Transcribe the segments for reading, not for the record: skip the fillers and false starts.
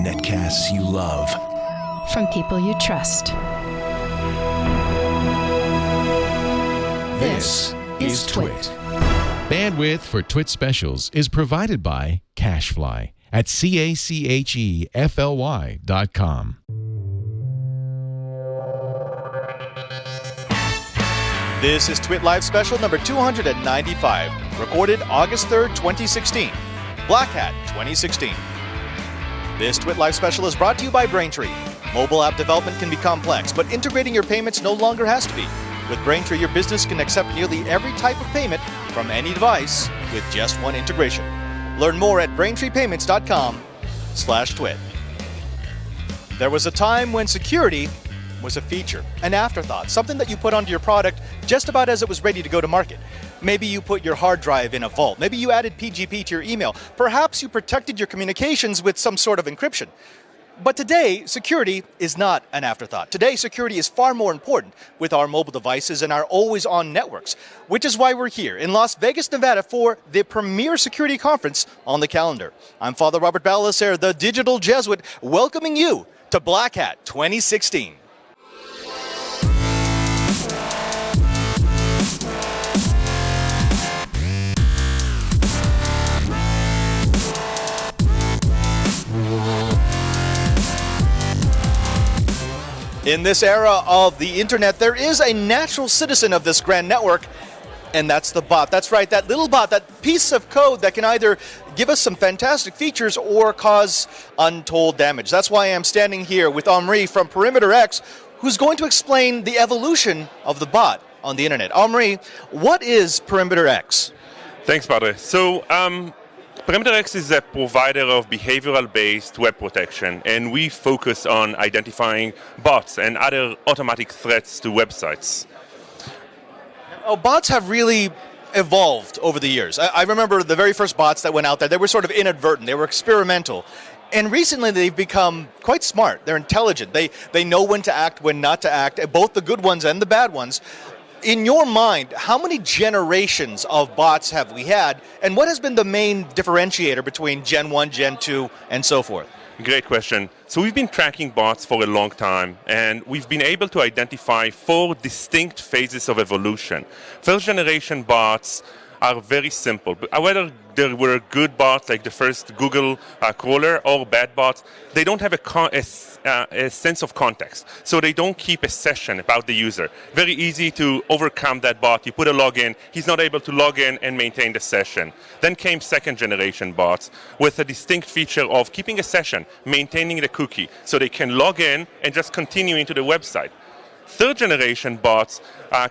Netcasts you love. From people you trust. This is TWiT. Bandwidth for TWiT specials is provided by CacheFly at CACHEFLY.com. This is TWiT Live Special number 295, recorded August 3rd, 2016. Black Hat 2016. This TWiT Live Special is brought to you by Braintree. Mobile app development can be complex, but integrating your payments no longer has to be. With Braintree, your business can accept nearly every type of payment from any device with just one integration. Learn more at BraintreePayments.com/TWiT. There was a time when security was a feature, an afterthought, something that you put onto your product just about as it was ready to go to market. Maybe you put your hard drive in a vault. Maybe you added PGP to your email. Perhaps you protected your communications with some sort of encryption. But today, security is not an afterthought. Today, security is far more important with our mobile devices and our always-on networks, which is why we're here in Las Vegas, Nevada for the premier security conference on the calendar. I'm Father Robert Ballecer, the digital Jesuit, welcoming you to Black Hat 2016. In this era of the internet, there is a natural citizen of this grand network, and that's the bot. That's right, that little bot, that piece of code that can either give us some fantastic features or cause untold damage. That's why I'm standing here with Omri from Perimeter X, who's going to explain the evolution of the bot on the internet. Omri, what is Perimeter X? Thanks, Padre. So, Perimeter X is a provider of behavioral-based web protection, and we focus on identifying bots and other automatic threats to websites. Oh, bots have really evolved over the years. I remember the very first bots that went out there, they were sort of inadvertent, they were experimental. And recently they've become quite smart, they're intelligent, they know when to act, when not to act, both the good ones and the bad ones. In your mind, how many generations of bots have we had, and what has been the main differentiator between Gen 1, Gen 2, and so forth? Great question. So we've been tracking bots for a long time, and we've been able to identify 4 distinct phases of evolution. First generation bots are very simple. Whether there were good bots like the first Google crawler or bad bots, they don't have a sense of context. So they don't keep a session about the user. Very easy to overcome that bot. You put a login, he's not able to log in and maintain the session. Then came second generation bots with a distinct feature of keeping a session, maintaining the cookie, so they can log in and just continue into the website. Third generation bots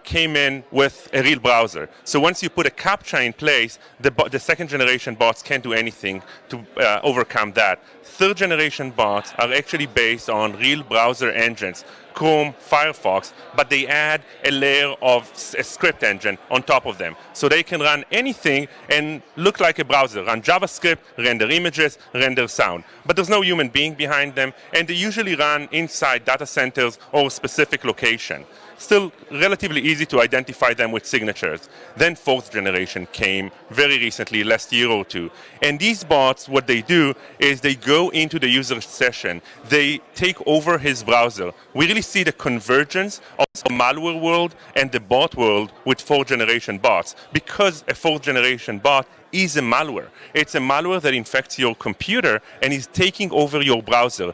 came in with a real browser. So once you put a CAPTCHA in place, the second generation bots can't do anything to overcome that. Third generation bots are actually based on real browser engines, Chrome, Firefox, but they add a layer of a script engine on top of them. So they can run anything and look like a browser, run JavaScript, render images, render sound. But there's no human being behind them, and they usually run inside data centers or a specific location. Still relatively easy to identify them with signatures. Then fourth generation came very recently, last year or two. And these bots, what they do is they go into the user's session. They take over his browser. We really see the convergence of the malware world and the bot world with fourth generation bots, because a fourth generation bot is a malware. It's a malware that infects your computer and is taking over your browser,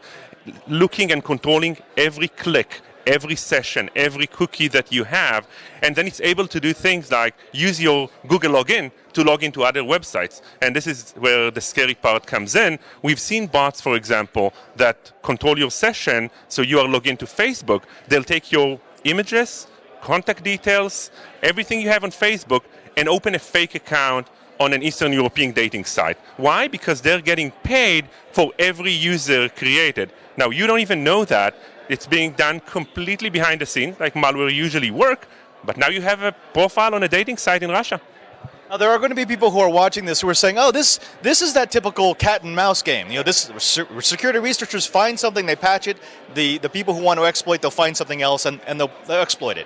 looking and controlling every click, every session, every cookie that you have, and then it's able to do things like use your Google login to log into other websites. And this is where the scary part comes in. We've seen bots, for example, that control your session, so you are logged into Facebook. They'll take your images, contact details, everything you have on Facebook, and open a fake account on an Eastern European dating site. Why? Because they're getting paid for every user created. Now, you don't even know that. It's being done completely behind the scenes, like malware usually work, but now you have a profile on a dating site in Russia. Now, there are going to be people who are watching this who are saying, "Oh, this is that typical cat and mouse game." This security researchers find something, they patch it. The people who want to exploit, they'll find something else and they'll exploit it.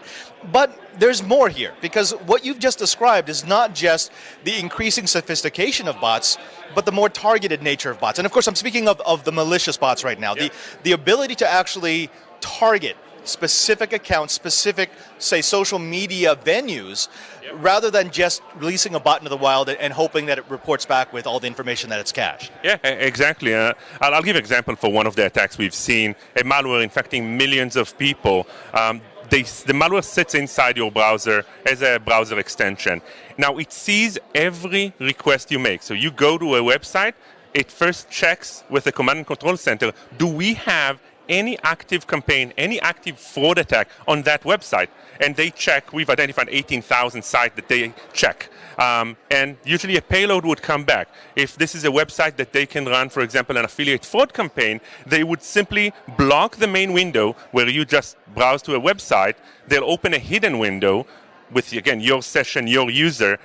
But there's more here, because what you've just described is not just the increasing sophistication of bots, but the more targeted nature of bots. And of course, I'm speaking of the malicious bots right now. Yeah. The ability to actually target specific accounts, specific, say, social media venues, rather than just releasing a bot into the wild and hoping that it reports back with all the information that it's cached. Yeah, exactly. I'll give an example for one of the attacks we've seen, a malware infecting millions of people. The malware sits inside your browser as a browser extension. Now, it sees every request you make. So you go to a website, it first checks with the command and control center, do we have any active campaign, any active fraud attack on that website? And they check. We've identified 18,000 sites that they check. And usually a payload would come back. If this is a website that they can run, for example, an affiliate fraud campaign, they would simply block the main window where you just browse to a website. They'll open a hidden window with, again, your session, your user,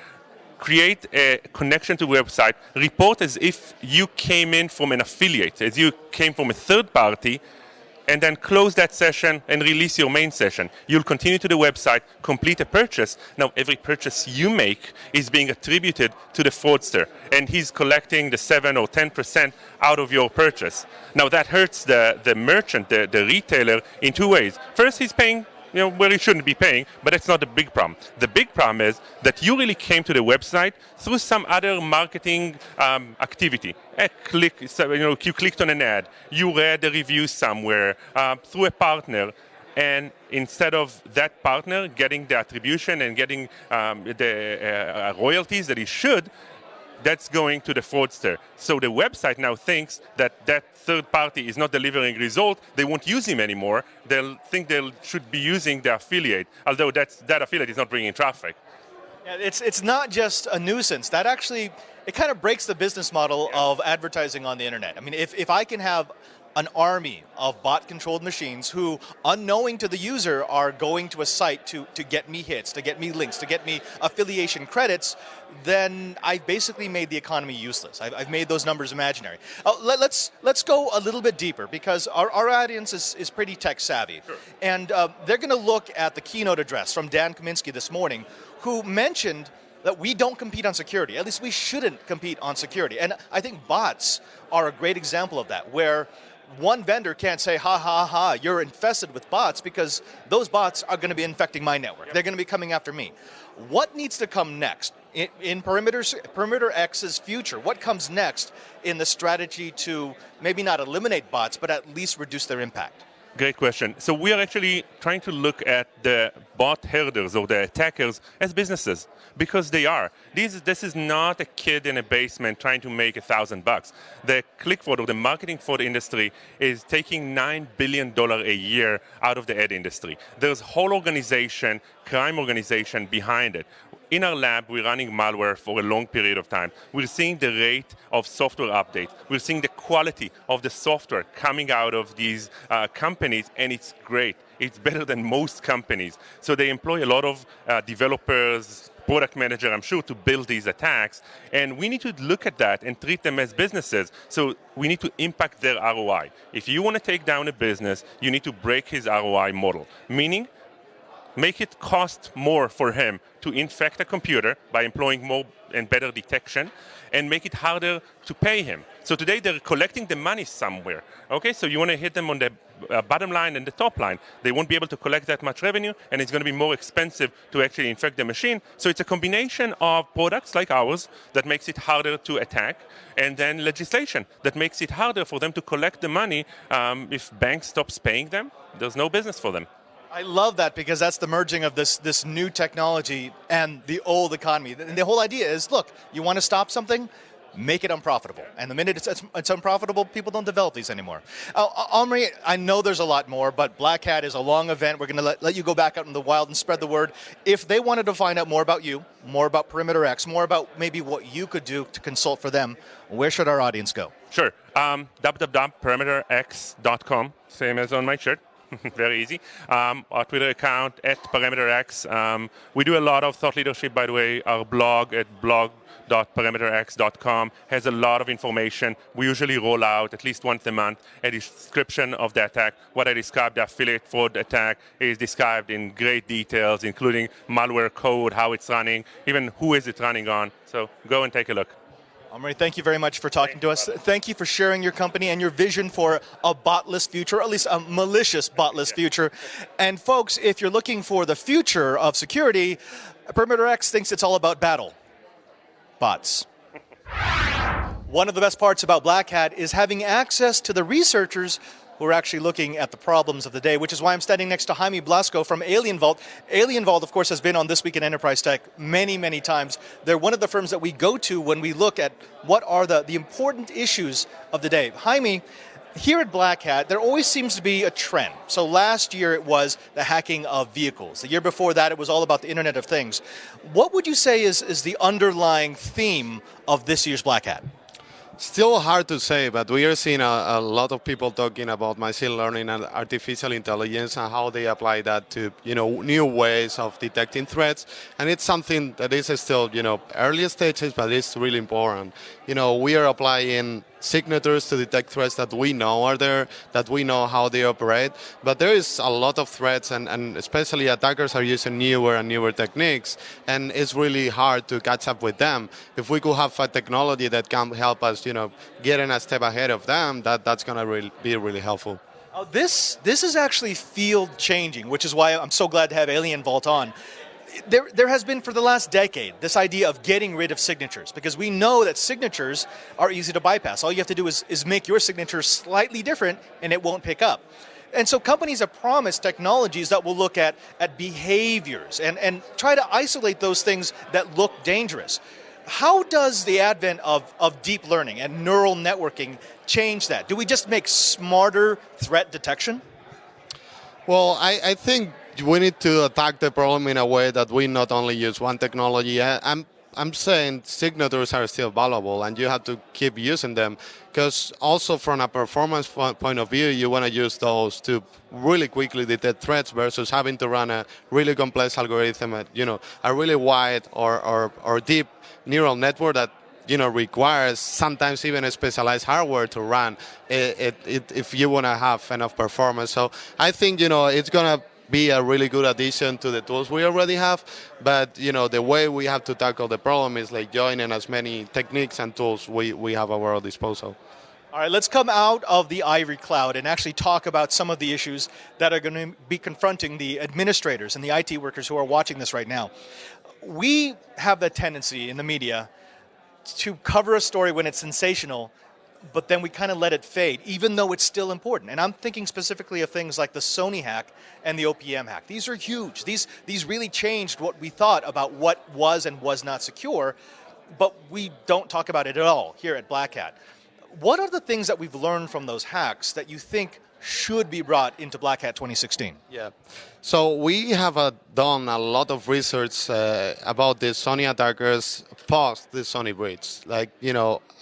create a connection to the website, report as if you came in from an affiliate, as you came from a third party, and then close that session and release your main session. You'll continue to the website, complete a purchase. Now, every purchase you make is being attributed to the fraudster, and he's collecting the 7 or 10% out of your purchase. Now, that hurts the merchant, the retailer, in two ways. First, he's paying where he shouldn't be paying, but that's not the big problem. The big problem is that you really came to the website through some other marketing activity. You clicked on an ad, you read a review somewhere through a partner, and instead of that partner getting the attribution and getting the royalties that he should, that's going to the fraudster. So the website now thinks that third party is not delivering result. They won't use him anymore. They'll think they should be using the affiliate, although that affiliate is not bringing traffic. Yeah, it's not just a nuisance. That actually, it kind of breaks the business model of advertising on the internet. I mean, if I can have an army of bot-controlled machines who, unknowing to the user, are going to a site to get me hits, to get me links, to get me affiliation credits, then I've basically made the economy useless. I've made those numbers imaginary. Let's go a little bit deeper, because our audience is pretty tech savvy. Sure. And they're going to look at the keynote address from Dan Kaminsky this morning, who mentioned that we don't compete on security. At least we shouldn't compete on security. And I think bots are a great example of that, where one vendor can't say, ha, ha, ha, you're infested with bots, because those bots are going to be infecting my network. Yep. They're going to be coming after me. What needs to come next in Perimeter X's future? What comes next in the strategy to maybe not eliminate bots, but at least reduce their impact? Great question. So we are actually trying to look at the bot herders or the attackers as businesses, because they are. This is not a kid in a basement trying to make $1,000. The click fraud or the marketing fraud industry is taking $9 billion a year out of the ad industry. There's a whole organization, crime organization behind it. In our lab, we're running malware for a long period of time. We're seeing the rate of software update. We're seeing the quality of the software coming out of these companies, and it's great. It's better than most companies. So they employ a lot of developers, product manager, I'm sure, to build these attacks. And we need to look at that and treat them as businesses. So we need to impact their ROI. If you want to take down a business, you need to break his ROI model, meaning make it cost more for him to infect a computer by employing more and better detection, and make it harder to pay him. So today they're collecting the money somewhere. Okay, so you want to hit them on the bottom line and the top line. They won't be able to collect that much revenue, and it's going to be more expensive to actually infect the machine. So it's a combination of products like ours that makes it harder to attack, and then legislation that makes it harder for them to collect the money. If banks stops paying them, there's no business for them. I love that, because that's the merging of this new technology and the old economy. And the whole idea is, look, you want to stop something? Make it unprofitable. And the minute it's unprofitable, people don't develop these anymore. Omri, I know there's a lot more, but Black Hat is a long event. We're going to let you go back out in the wild and spread the word. If they wanted to find out more about you, more about Perimeter X, more about maybe what you could do to consult for them, where should our audience go? Sure. www.perimeterx.com, same as on my shirt. Very easy. Our Twitter account at PerimeterX. We do a lot of thought leadership, by the way. Our blog at blog.perimeterx.com has a lot of information. We usually roll out at least once a month a description of the attack. What I described, the affiliate fraud attack, is described in great details, including malware code, how it's running, even who is it running on. So go and take a look. Omri, thank you very much for talking to us. Thank you for sharing your company and your vision for a botless future, or at least a malicious botless future. And folks, if you're looking for the future of security, Perimeter X thinks it's all about battle. Bots. One of the best parts about Black Hat is having access to the researchers who are actually looking at the problems of the day, which is why I'm standing next to Jaime Blasco from Alien Vault. Alien Vault, of course, has been on This Week in Enterprise Tech many, many times. They're one of the firms that we go to when we look at what are the important issues of the day. Jaime, here at Black Hat, there always seems to be a trend. So last year it was the hacking of vehicles. The year before that it was all about the Internet of Things. What would you say is the underlying theme of this year's Black Hat? Still hard to say, but we are seeing a lot of people talking about machine learning and artificial intelligence and how they apply that to, new ways of detecting threats. And it's something that is still, early stages, but it's really important. We are applying signatures to detect threats that we know are there, that we know how they operate. But there is a lot of threats, and especially attackers are using newer and newer techniques, and it's really hard to catch up with them. If we could have a technology that can help us, getting a step ahead of them, that's going to be really helpful. This is actually field changing, which is why I'm so glad to have Alien Vault on. There has been for the last decade this idea of getting rid of signatures, because we know that signatures are easy to bypass. All you have to do is make your signature slightly different and it won't pick up. And so companies have promised technologies that will look at behaviors and try to isolate those things that look dangerous. How does the advent of deep learning and neural networking change that? Do we just make smarter threat detection? Well, I think we need to attack the problem in a way that we not only use one technology. I'm saying signatures are still valuable, and you have to keep using them, because also from a performance point of view, you want to use those to really quickly detect threats versus having to run a really complex algorithm at, a really wide or deep neural network that requires sometimes even a specialized hardware to run if you want to have enough performance. So I think it's going to be a really good addition to the tools we already have, but the way we have to tackle the problem is like joining as many techniques and tools we have at our disposal. All right, let's come out of the ivory cloud and actually talk about some of the issues that are going to be confronting the administrators and the IT workers who are watching this right now. We have the tendency in the media to cover a story when it's sensational, but then we kind of let it fade, even though it's still important. And I'm thinking specifically of things like the Sony hack and the OPM hack. These are huge. These really changed what we thought about what was and was not secure, but we don't talk about it at all here at Black Hat. What are the things that we've learned from those hacks that you think should be brought into Black Hat 2016? Yeah. So we have done a lot of research about the Sony attackers post the Sony breach. Like,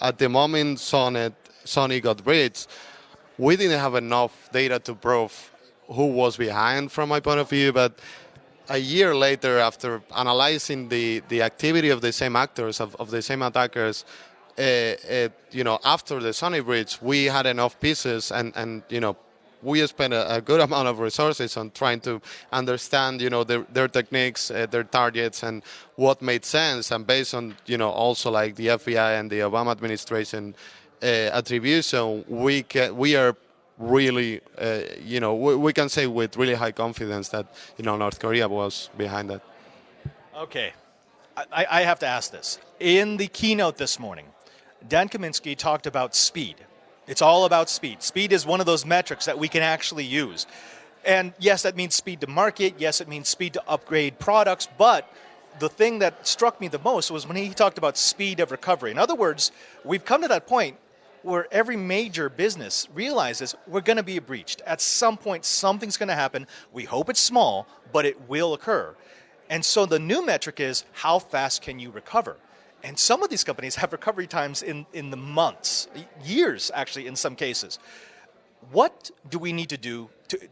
at the moment Sony got breached, we didn't have enough data to prove who was behind from my point of view, but a year later, after analyzing the activity of the same actors, of the same attackers, after the Sony breach, we had enough pieces and we spent a good amount of resources on trying to understand, their techniques, their targets, and what made sense. And based on, also like the FBI and the Obama administration attribution, we are really, we can say with really high confidence that, North Korea was behind that. Okay, I have to ask this. In the keynote this morning, Dan Kaminsky talked about speed. It's all about speed. Speed is one of those metrics that we can actually use. And yes, that means speed to market. Yes, it means speed to upgrade products. But the thing that struck me the most was when he talked about speed of recovery. In other words, we've come to that point where every major business realizes we're going to be breached. At some point, something's going to happen. We hope it's small, but it will occur. And so the new metric is how fast can you recover? And some of these companies have recovery times in the months, years actually in some cases. What do we need to do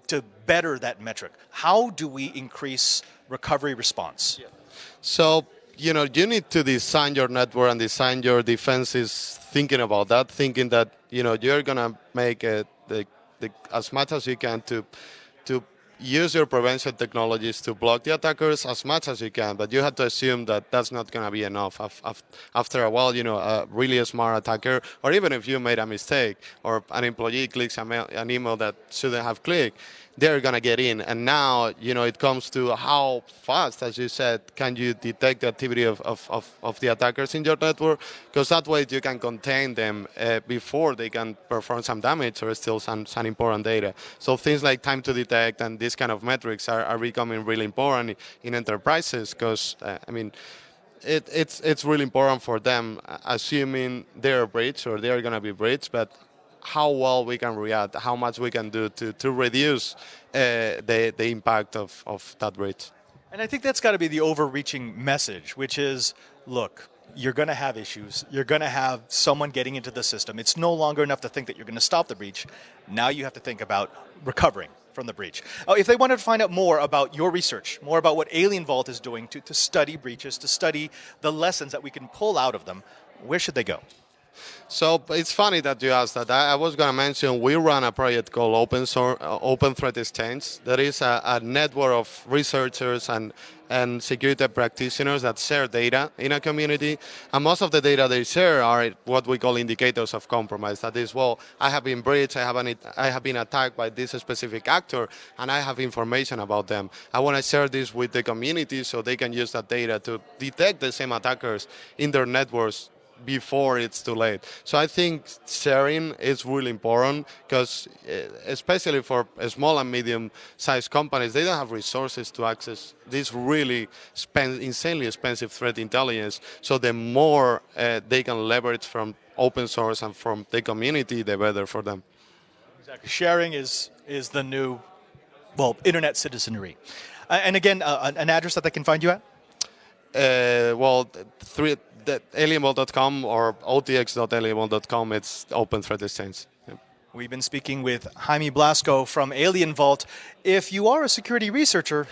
to better that metric? How do we increase recovery response? So, you need to design your network and design your defenses thinking about that, thinking that, you're going to make it as much as you can to use your prevention technologies to block the attackers as much as you can, but you have to assume that that's not going to be enough. After a while, a really smart attacker, or even if you made a mistake or an employee clicks an email that shouldn't have clicked, they're going to get in. And now, it comes to how fast, as you said, can you detect the activity of the attackers in your network, because that way you can contain them before they can perform some damage or steal some important data. So things like time to detect and these kind of metrics are becoming really important in enterprises, because, it's really important for them, assuming they're breached or they're going to be breached, but how well we can react, how much we can do to reduce the impact of that breach. And I think that's got to be the overreaching message, which is, look, you're going to have issues. You're going to have someone getting into the system. It's no longer enough to think that you're going to stop the breach. Now you have to think about recovering from the breach. If they wanted to find out more about your research, more about what Alien Vault is doing to study breaches, to study the lessons that we can pull out of them, where should they go? So it's funny that you asked that. I was going to mention we run a project called Open Threat Exchange. That is a network of researchers and security practitioners that share data in a community. And most of the data they share are what we call indicators of compromise. That is, well, I have been breached, I have been attacked by this specific actor, and I have information about them. I want to share this with the community so they can use that data to detect the same attackers in their networks before it's too late. So I think sharing is really important, because especially for small and medium-sized companies, they don't have resources to access this really insanely expensive threat intelligence. So the more they can leverage from open source and from the community, the better for them. Exactly. Sharing is the new, internet citizenry. And again, an address that they can find you at? Alienvault.com or otx.alienvault.com, it's Open Threat Exchange. Yeah. We've been speaking with Jaime Blasco from Alien Vault. If you are a security researcher,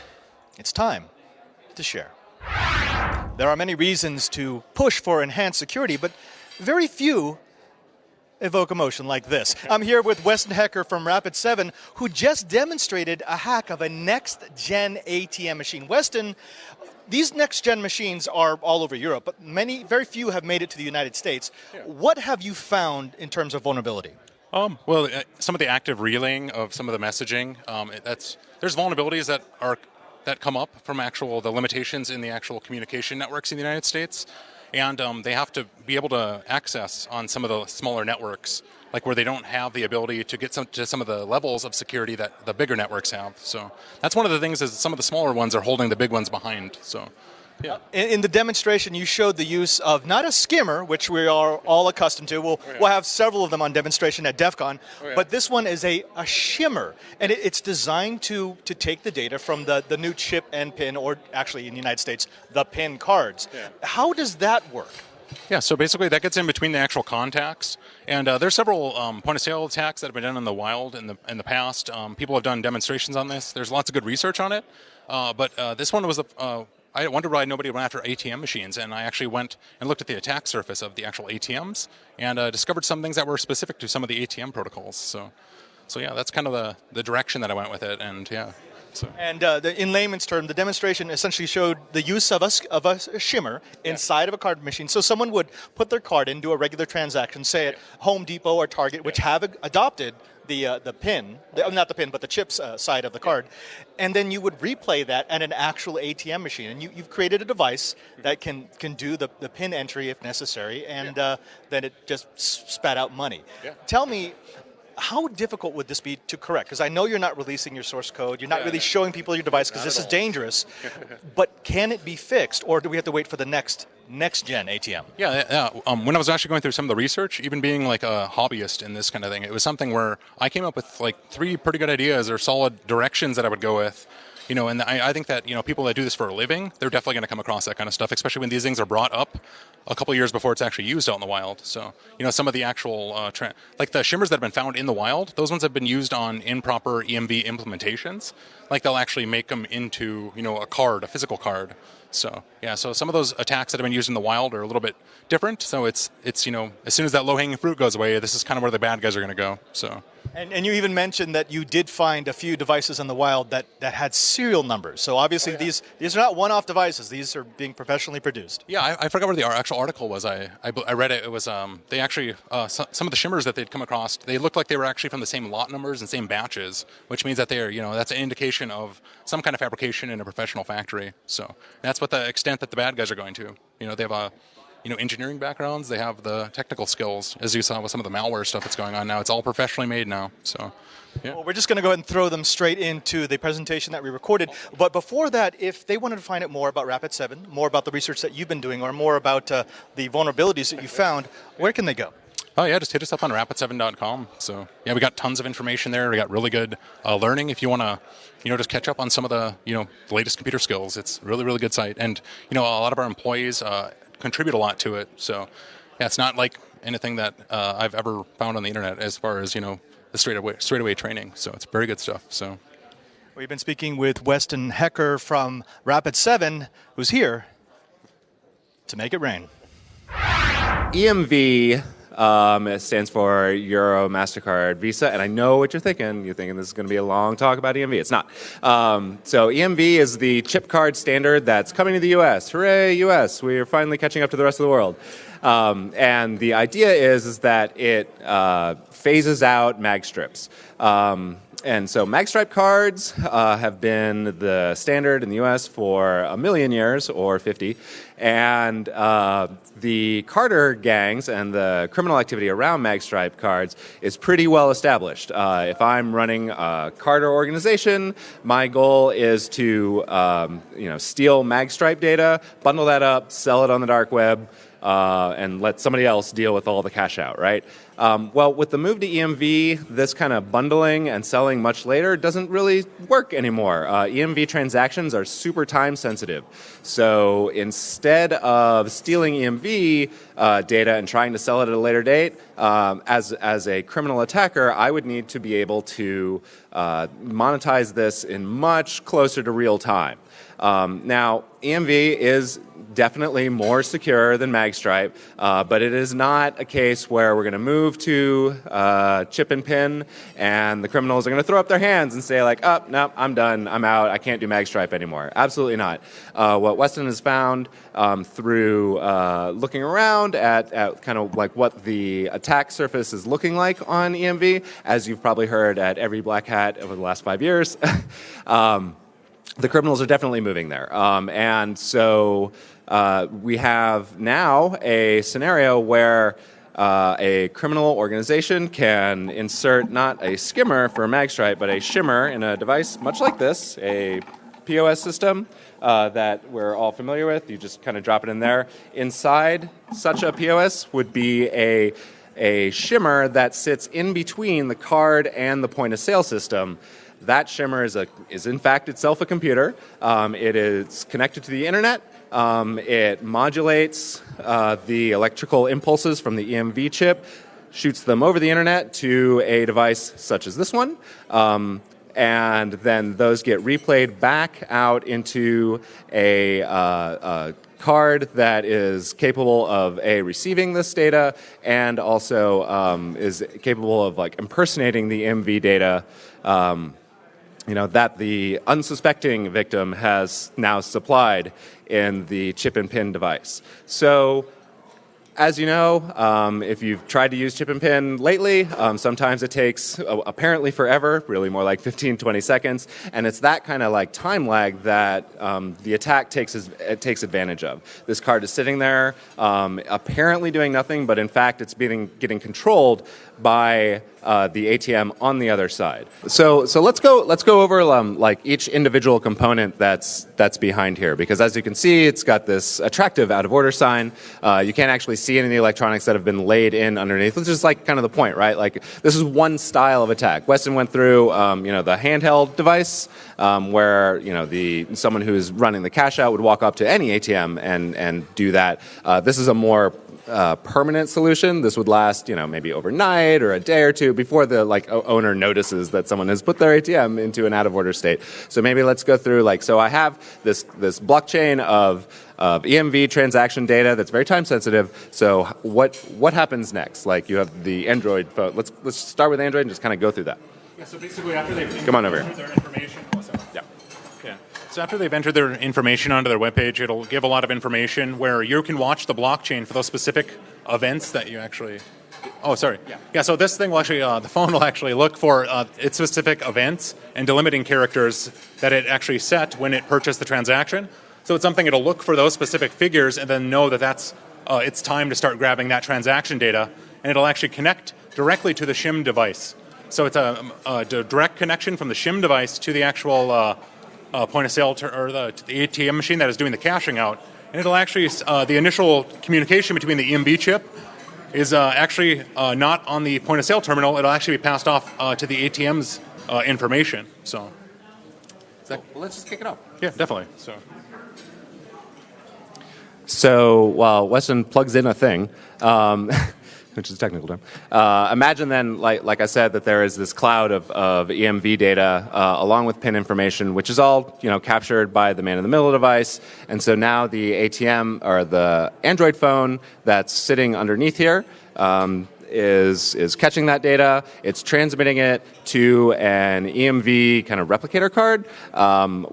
it's time to share. There are many reasons to push for enhanced security, but very few evoke emotion like this. I'm here with Weston Hecker from Rapid7, who just demonstrated a hack of a next-gen ATM machine. Weston, these next-gen machines are all over Europe, but very few have made it to the United States. Yeah. What have you found in terms of vulnerability? Some of the active relaying of some of the messaging, there's vulnerabilities that come up from the limitations in the actual communication networks in the United States, and they have to be able to access on some of the smaller networks, like where they don't have the ability to get to some of the levels of security that the bigger networks have. So that's one of the things, is some of the smaller ones are holding the big ones behind. So, yeah. In the demonstration, you showed the use of not a skimmer, which we are all accustomed to. We'll have several of them on demonstration at DEF CON, but this one is a shimmer, and it's designed to take the data from the new chip and PIN, or actually in the United States, the PIN cards. Yeah. How does that work? Yeah, so basically that gets in between the actual contacts, and there's several point-of-sale attacks that have been done in the wild in the past. People have done demonstrations on this. There's lots of good research on it, but this one was I wondered why nobody went after ATM machines, and I actually went and looked at the attack surface of the actual ATMs and discovered some things that were specific to some of the ATM protocols. So yeah, that's kind of the direction that I went with it, and yeah. So. And in layman's term, the demonstration essentially showed the use of a shimmer inside of a card machine. So someone would put their card in, do a regular transaction, say at Home Depot or Target, which have adopted the PIN, not the PIN, but the chips side of the card, and then you would replay that at an actual ATM machine. And you've created a device that can do the PIN entry if necessary, and then it just spat out money. Yeah. Tell me, how difficult would this be to correct? Because I know you're not releasing your source code. You're not really showing people your device because this is dangerous. But can it be fixed, or do we have to wait for the next gen ATM? Yeah. When I was actually going through some of the research, even being like a hobbyist in this kind of thing, it was something where I came up with like 3 pretty good ideas or solid directions that I would go with. And I think that people that do this for a living, they're definitely going to come across that kind of stuff, especially when these things are brought up a couple years before it's actually used out in the wild. So some of the actual like the shimmers that have been found in the wild, those ones have been used on improper EMV implementations. Like they'll actually make them into a card, a physical card. So so some of those attacks that have been used in the wild are a little bit different. So it's as soon as that low-hanging fruit goes away, this is kind of where the bad guys are going to go. So. And you even mentioned that you did find a few devices in the wild that had serial numbers. So obviously these are not one-off devices. These are being professionally produced. Yeah, I forgot where the actual article was. I read it. It was they actually some of the shimmers that they'd come across. They looked like they were actually from the same lot numbers and same batches, which means that they're that's an indication of some kind of fabrication in a professional factory. So that's what the extent that the bad guys are going to. They have a engineering backgrounds. They have the technical skills, as you saw with some of the malware stuff that's going on now. It's all professionally made now. So, yeah. Well, we're just going to go ahead and throw them straight into the presentation that we recorded. But before that, if they wanted to find out more about Rapid7, more about the research that you've been doing, or more about the vulnerabilities that you found, where can they go? Oh, yeah, just hit us up on rapid7.com. So, yeah, we got tons of information there. We got really good learning. If you want to, just catch up on some of the, the latest computer skills, it's really, really good site. And, a lot of our employees contribute a lot to it. So, yeah, it's not like anything that I've ever found on the internet as far as, the straightaway training. So it's very good stuff. So we've been speaking with Weston Hecker from Rapid7, who's here to make it rain. EMV it stands for Euro, MasterCard, Visa, and I know what you're thinking. You're thinking this is going to be a long talk about EMV. It's not. So EMV is the chip card standard that's coming to the U.S. Hooray, U.S. We're finally catching up to the rest of the world. And the idea is that it phases out mag strips. And so magstripe cards have been the standard in the U.S. for 1 million years, or 50. And the Carter gangs and the criminal activity around magstripe cards is pretty well established. If I'm running a Carter organization, my goal is to steal magstripe data, bundle that up, sell it on the dark web, and let somebody else deal with all the cash out, right? Well, with the move to EMV, this kind of bundling and selling much later doesn't really work anymore. EMV transactions are super time sensitive. So instead of stealing EMV data and trying to sell it at a later date, as a criminal attacker, I would need to be able to monetize this in much closer to real time. Now, EMV is definitely more secure than magstripe, but it is not a case where we're going to move to chip and pin and the criminals are going to throw up their hands and say like, oh, no, I'm done, I'm out, I can't do magstripe anymore. Absolutely not. What Weston has found through looking around at kind of like what the attack surface is looking like on EMV, as you've probably heard at every Black Hat over the last 5 years, the criminals are definitely moving there. And so we have now a scenario where a criminal organization can insert not a skimmer for magstripe, but a shimmer in a device much like this, a POS system that we're all familiar with. You just kind of drop it in there. Inside such a POS would be a shimmer that sits in between the card and the point-of-sale system. That shimmer is in fact itself a computer. It is connected to the internet. It modulates the electrical impulses from the EMV chip, shoots them over the internet to a device such as this one, and then those get replayed back out into a card that is capable of receiving this data and also is capable of like impersonating the EMV data that the unsuspecting victim has now supplied in the chip and pin device. So, as you know, if you've tried to use chip and pin lately, sometimes it takes apparently forever, really more like 15, 20 seconds, and it's that kind of like time lag that the attack takes advantage of. This card is sitting there, apparently doing nothing, but in fact it's getting controlled by the ATM on the other side. So let's go over like each individual component that's behind here, because as you can see, it's got this attractive out of order sign. You can't actually see any of the electronics that have been laid in underneath, which is like kind of the point, right? Like this is one style of attack. Weston went through the handheld device where someone who's running the cash out would walk up to any ATM and do that. This is a more permanent solution. This would last, maybe overnight or a day or two before the owner notices that someone has put their ATM into an out of order state. So maybe let's go through so I have this blockchain of EMV transaction data that's very time sensitive. So what happens next? Like you have the Android phone. Let's start with Android and just kind of go through that. Yeah. So basically, after they've Come on over entered their information. Yeah. So after they've entered their information onto their webpage, it'll give a lot of information where you can watch the blockchain for those specific events that you actually. Oh, sorry. Yeah. So this thing will actually, the phone will actually look for its specific events and delimiting characters that it actually set when it purchased the transaction. So it's something it'll look for those specific figures and then know that that's it's time to start grabbing that transaction data, and it'll actually connect directly to the Shim device. So it's a direct connection from the Shim device to the actual point of sale or the ATM machine that is doing the cashing out, and it'll actually the initial communication between the EMV chip is actually not on the point of sale terminal. It'll actually be passed off to the ATM's information. So, well, let's just kick it off. Yeah, definitely. So while Weston plugs in a thing, which is a technical term, imagine then, like I said, that there is this cloud of EMV data along with PIN information, which is all captured by the man-in-the-middle device. And so now the ATM or the Android phone that's sitting underneath here is catching that data. It's transmitting it to an EMV kind of replicator card,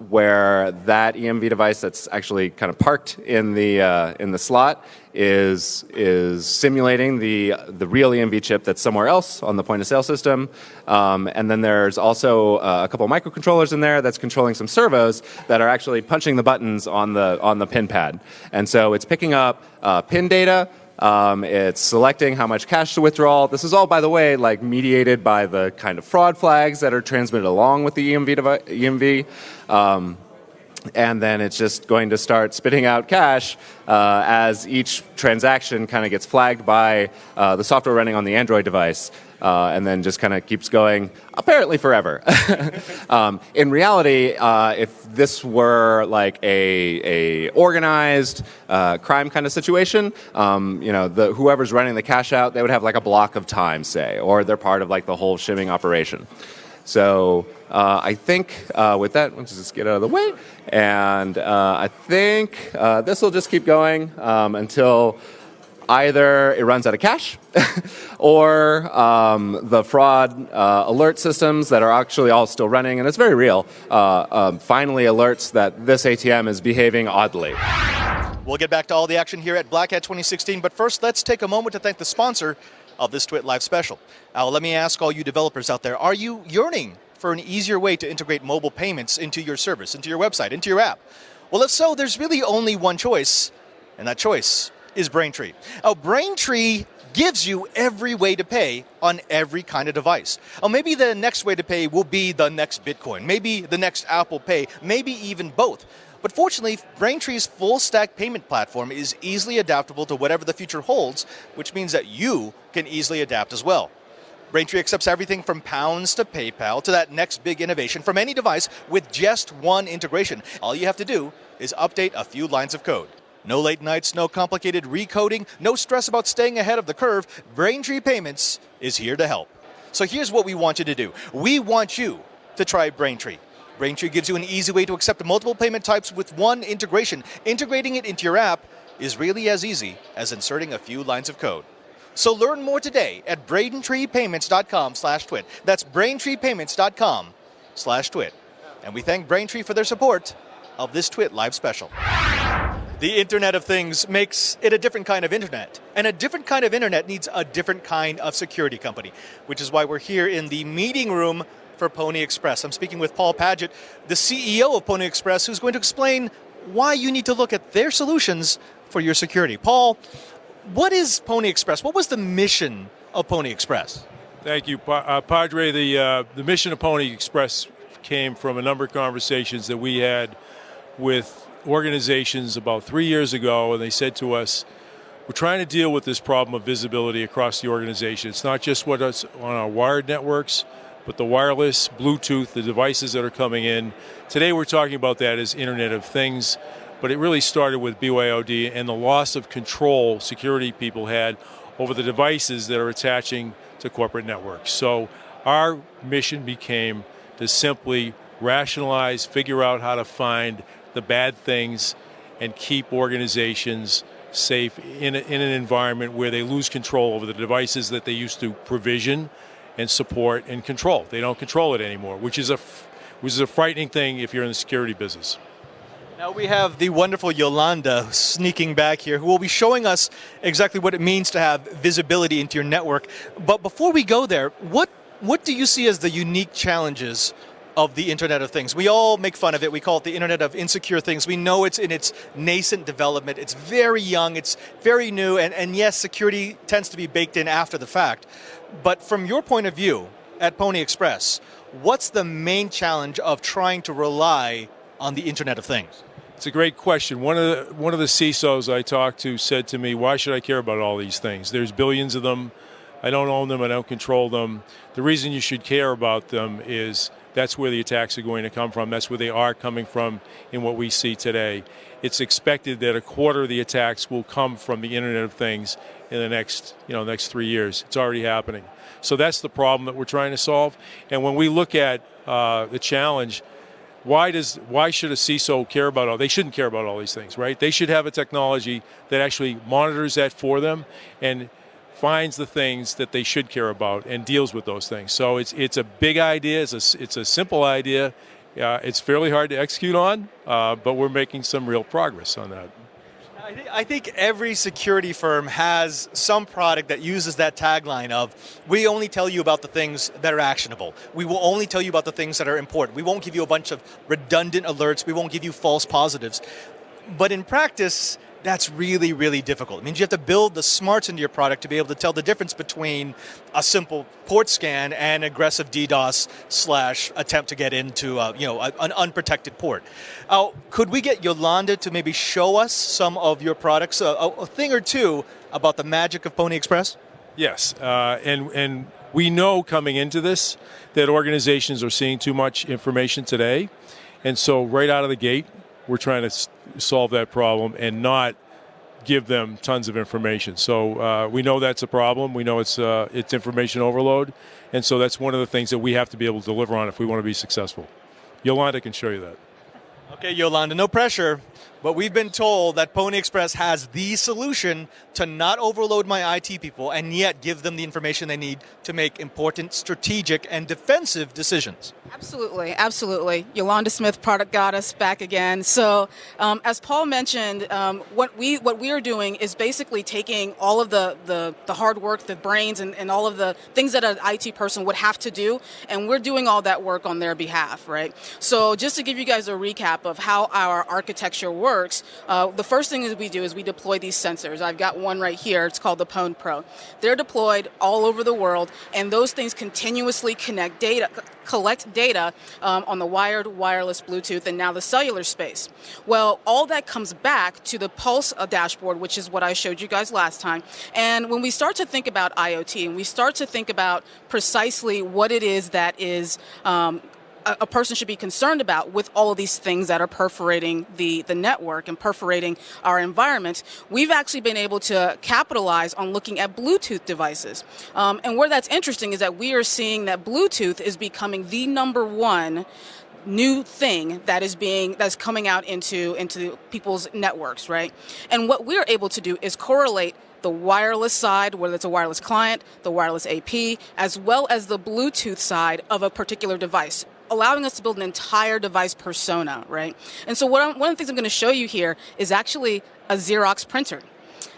where that EMV device that's actually kind of parked in the slot is simulating the real EMV chip that's somewhere else on the point of sale system. And then there's also a couple of microcontrollers in there that's controlling some servos that are actually punching the buttons on the pin pad. And so it's picking up pin data. It's selecting how much cash to withdraw. This is all, by the way, mediated by the kind of fraud flags that are transmitted along with the EMV. And then it's just going to start spitting out cash as each transaction kind of gets flagged by the software running on the Android device. And then just kind of keeps going, apparently forever. In reality, if this were like a organized crime kind of situation, whoever's running the cash out, they would have like a block of time, say, or they're part of like the whole shimming operation. So I think with that, let's just get out of the way. And I think this will just keep going until either it runs out of cash or the fraud alert systems that are actually all still running, and it's very real, finally alerts that this ATM is behaving oddly. We'll get back to all the action here at Black Hat 2016, but first let's take a moment to thank the sponsor of this TWiT Live special. Let me ask all you developers out there, are you yearning for an easier way to integrate mobile payments into your service, into your website, into your app? Well, if so, there's really only one choice, and that choice is Braintree. Now, Braintree gives you every way to pay on every kind of device. Maybe the next way to pay will be the next Bitcoin, maybe the next Apple Pay, maybe even both. But fortunately, Braintree's full-stack payment platform is easily adaptable to whatever the future holds, which means that you can easily adapt as well. Braintree accepts everything from pounds to PayPal to that next big innovation from any device with just one integration. All you have to do is update a few lines of code. No late nights, no complicated recoding, no stress about staying ahead of the curve. Braintree Payments is here to help. So here's what we want you to do. We want you to try Braintree. Braintree gives you an easy way to accept multiple payment types with one integration. Integrating it into your app is really as easy as inserting a few lines of code. So learn more today at braintreepayments.com/twit. That's braintreepayments.com/twit. And we thank Braintree for their support of this TWiT Live special. The Internet of Things makes it a different kind of internet. And a different kind of internet needs a different kind of security company, which is why we're here in the meeting room for Pony Express. I'm speaking with Paul Padgett, the CEO of Pony Express, who's going to explain why you need to look at their solutions for your security. Paul, what is Pony Express? What was the mission of Pony Express? Thank you, Padre. The mission of Pony Express came from a number of conversations that we had with organizations about 3 years ago, and they said to us, we're trying to deal with this problem of visibility across the organization. It's not just what's on our wired networks, but the wireless, Bluetooth, the devices that are coming in. Today we're talking about that as Internet of Things, but it really started with BYOD and the loss of control security people had over the devices that are attaching to corporate networks. So our mission became to simply rationalize, figure out how to find the bad things and keep organizations safe in an environment where they lose control over the devices that they used to provision and support and control. They don't control it anymore, which is a frightening thing if you're in the security business. Now we have the wonderful Yolanda sneaking back here, who will be showing us exactly what it means to have visibility into your network. But before we go there, what do you see as the unique challenges of the Internet of Things? We all make fun of it. We call it the Internet of Insecure Things. We know it's in its nascent development. It's very young. It's very new. And yes, security tends to be baked in after the fact. But from your point of view at Pony Express, what's the main challenge of trying to rely on the Internet of Things? It's a great question. One of the CISOs I talked to said to me, why should I care about all these things? There's billions of them. I don't own them. I don't control them. The reason you should care about them is that's where the attacks are going to come from. That's where they are coming from in what we see today. It's expected that a quarter of the attacks will come from the Internet of Things in the next 3 years. It's already happening. So that's the problem that we're trying to solve. And when we look at the challenge, why should a CISO care about all? They shouldn't care about all these things, right? They should have a technology that actually monitors that for them and finds the things that they should care about and deals with those things. So it's a big idea. It's a simple idea. It's fairly hard to execute on, but we're making some real progress on that. I think every security firm has some product that uses that tagline of, we only tell you about the things that are actionable. We will only tell you about the things that are important. We won't give you a bunch of redundant alerts. We won't give you false positives. But in practice, that's really, really difficult. It means you have to build the smarts into your product to be able to tell the difference between a simple port scan and aggressive DDoS / attempt to get into an unprotected port. Could we get Yolanda to maybe show us some of your products, a thing or two about the magic of Pony Express? Yes, and we know coming into this that organizations are seeing too much information today, and so right out of the gate, we're trying to solve that problem and not give them tons of information. So we know that's a problem. We know it's information overload. And so that's one of the things that we have to be able to deliver on if we want to be successful. Yolanda can show you that. Okay, Yolanda, no pressure, but we've been told that Pony Express has the solution to not overload my IT people and yet give them the information they need to make important strategic and defensive decisions. Absolutely, absolutely. Yolanda Smith, Product Goddess, back again. So as Paul mentioned, what we are doing is basically taking all of the hard work, the brains, and all of the things that an IT person would have to do, and we're doing all that work on their behalf, right? So just to give you guys a recap of how our architecture works, the first thing that we do is we deploy these sensors. I've got one right here. It's called the Pwn Pro. They're deployed all over the world, and those things continuously collect data on the wired, wireless, Bluetooth, and now the cellular space. Well, all that comes back to the Pulse dashboard, which is what I showed you guys last time. And when we start to think about IoT, and we start to think about precisely what it is that is a person should be concerned about with all of these things that are perforating the network and perforating our environment, we've actually been able to capitalize on looking at Bluetooth devices. And where that's interesting is that we are seeing that Bluetooth is becoming the number one new thing that's coming out into people's networks, right? And what we're able to do is correlate the wireless side, whether it's a wireless client, the wireless AP, as well as the Bluetooth side of a particular device, allowing us to build an entire device persona, right? And so one of the things I'm going to show you here is actually a Xerox printer.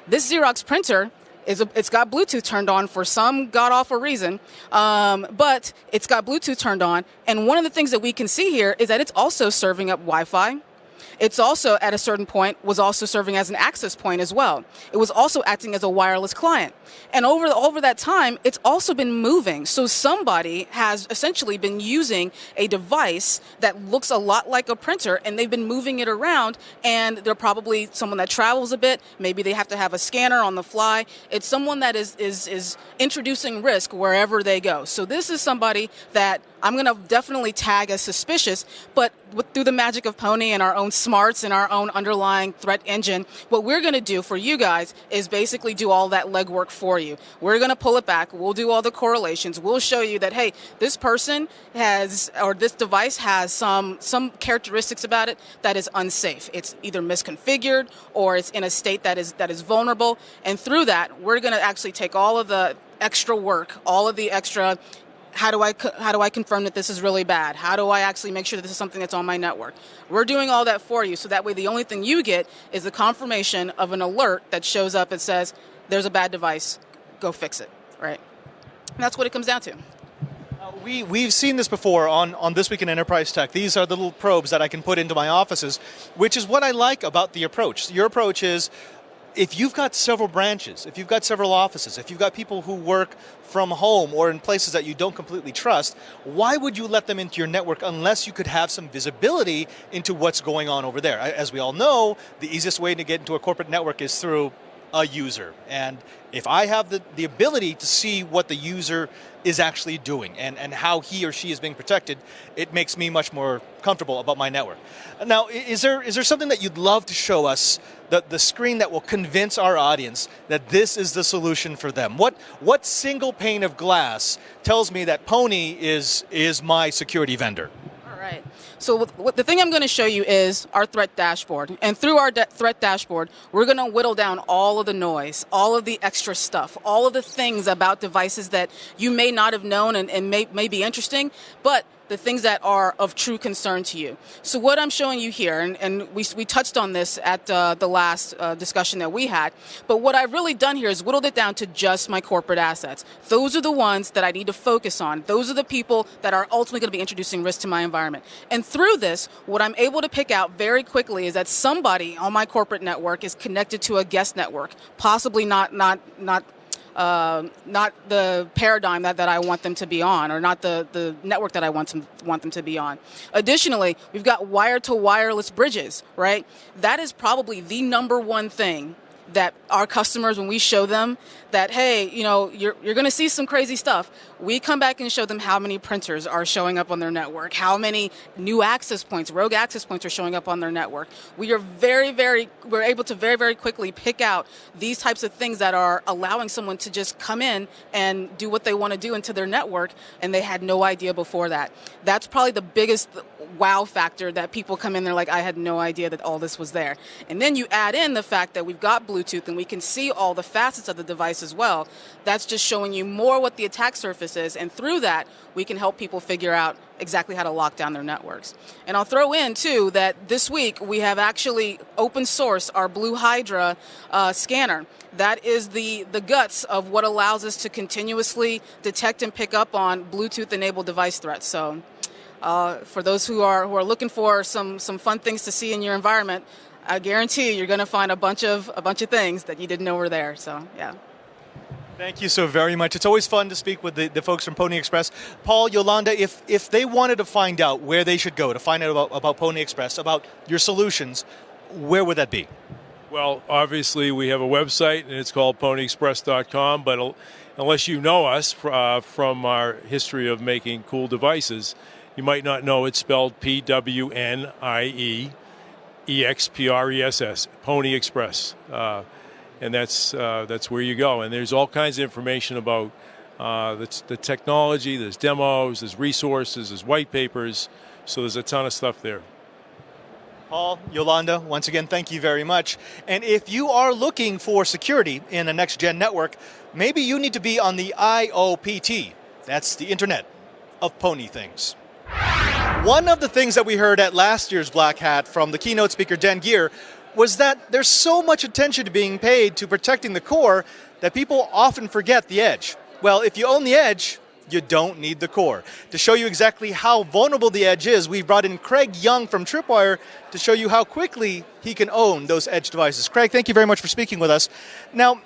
This Xerox printer it's got Bluetooth turned on for some god-awful reason, but it's got Bluetooth turned on. And one of the things that we can see here is that it's also serving up Wi-Fi. It's also, at a certain point, was also serving as an access point as well. It was also acting as a wireless client. And over that time, it's also been moving. So somebody has essentially been using a device that looks a lot like a printer, and they've been moving it around, and they're probably someone that travels a bit. Maybe they have to have a scanner on the fly. It's someone that is introducing risk wherever they go. So this is somebody that I'm going to definitely tag as suspicious, but through the magic of Pony and our own smarts and our own underlying threat engine, what we're going to do for you guys is basically do all that legwork for you. We're going to pull it back. We'll do all the correlations. We'll show you that, hey, this person has, or this device has some characteristics about it that is unsafe. It's either misconfigured or it's in a state that is vulnerable. And through that, we're going to actually take all of the extra work, all of the extra how do I confirm that this is really bad? How do I actually make sure that this is something that's on my network? We're doing all that for you, so that way the only thing you get is the confirmation of an alert that shows up and says, there's a bad device, go fix it, right? And that's what it comes down to. We've seen this before on This Week in Enterprise Tech. These are the little probes that I can put into my offices, which is what I like about the approach. Your approach is, if you've got several branches, if you've got several offices, if you've got people who work from home or in places that you don't completely trust, why would you let them into your network unless you could have some visibility into what's going on over there? As we all know, the easiest way to get into a corporate network is through a user. And if I have the ability to see what the user is actually doing and how he or she is being protected, it makes me much more comfortable about my network. Now, is there something that you'd love to show us, the screen that will convince our audience that this is the solution for them? What single pane of glass tells me that Pony is my security vendor? All right. So the thing I'm going to show you is our threat dashboard. And through our threat dashboard, we're going to whittle down all of the noise, all of the extra stuff, all of the things about devices that you may not have known and may be interesting, but the things that are of true concern to you. So what I'm showing you here, and we touched on this at the last discussion that we had, but what I've really done here is whittled it down to just my corporate assets. Those are the ones that I need to focus on. Those are the people that are ultimately going to be introducing risk to my environment. And through this, what I'm able to pick out very quickly is that somebody on my corporate network is connected to a guest network, possibly not the paradigm that I want them to be on, or not the network that I want them to be on. Additionally, we've got wire-to-wireless bridges, right? That is probably the number one thing that our customers, when we show them that, hey, you're going to see some crazy stuff, we come back and show them how many printers are showing up on their network, how many new access points, rogue access points are showing up on their network. We're able to very, very quickly pick out these types of things that are allowing someone to just come in and do what they want to do into their network, and they had no idea before that. That's probably the biggest wow factor, that people come in, they're like, I had no idea that all this was there. And then you add in the fact that we've got Bluetooth and we can see all the facets of the device as well. That's just showing you more what the attack surface is, and through that we can help people figure out exactly how to lock down their networks. And I'll throw in too that this week we have actually open sourced our Blue Hydra scanner. That is the guts of what allows us to continuously detect and pick up on Bluetooth enabled device threats. So for those who are looking for some fun things to see in your environment, I guarantee you're going to find a bunch of things that you didn't know were there. So yeah. Thank you so very much. It's always fun to speak with the folks from Pony Express. Paul, Yolanda, if they wanted to find out where they should go to find out about Pony Express, about your solutions, where would that be? Well, obviously we have a website, and it's called ponyexpress.com, but unless you know us from our history of making cool devices, you might not know it's spelled PWNIEEXPRESS, Pony Express. And that's where you go. And there's all kinds of information about the technology. There's demos, there's resources, there's white papers. So there's a ton of stuff there. Paul, Yolanda, once again, thank you very much. And if you are looking for security in a next-gen network, maybe you need to be on the IOPT. That's the Internet of Pony Things. One of the things that we heard at last year's Black Hat from the keynote speaker, Dan Geer, was that there's so much attention being paid to protecting the core that people often forget the edge. Well, if you own the edge, you don't need the core. To show you exactly how vulnerable the edge is, we've brought in Craig Young from Tripwire to show you how quickly he can own those edge devices. Craig, thank you very much for speaking with us. Now,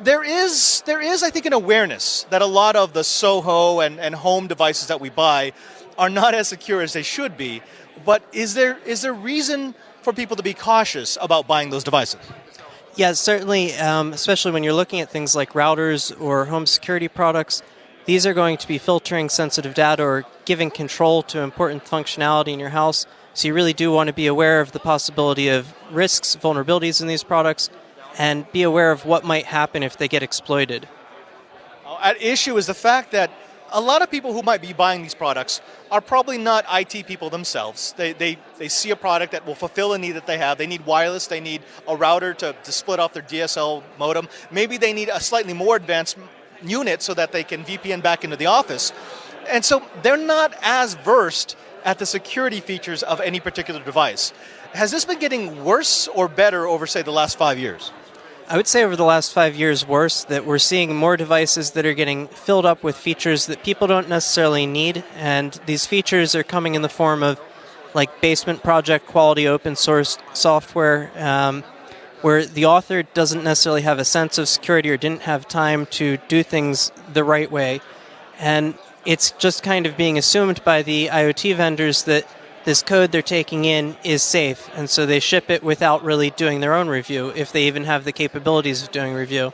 there is, I think, an awareness that a lot of the Soho and home devices that we buy are not as secure as they should be. But is there reason for people to be cautious about buying those devices? Yeah, certainly, especially when you're looking at things like routers or home security products. These are going to be filtering sensitive data or giving control to important functionality in your house. So you really do want to be aware of the possibility of risks, vulnerabilities in these products, and be aware of what might happen if they get exploited. At issue is the fact that a lot of people who might be buying these products are probably not IT people themselves. They see a product that will fulfill a need that they have. They need wireless, they need a router to split off their DSL modem. Maybe they need a slightly more advanced unit so that they can VPN back into the office. And so they're not as versed at the security features of any particular device. Has this been getting worse or better over, say, the last 5 years? I would say over the last 5 years worse, that we're seeing more devices that are getting filled up with features that people don't necessarily need, and these features are coming in the form of like basement project quality open source software, where the author doesn't necessarily have a sense of security or didn't have time to do things the right way. And it's just kind of being assumed by the IoT vendors that this code they're taking in is safe, and so they ship it without really doing their own review, if they even have the capabilities of doing review.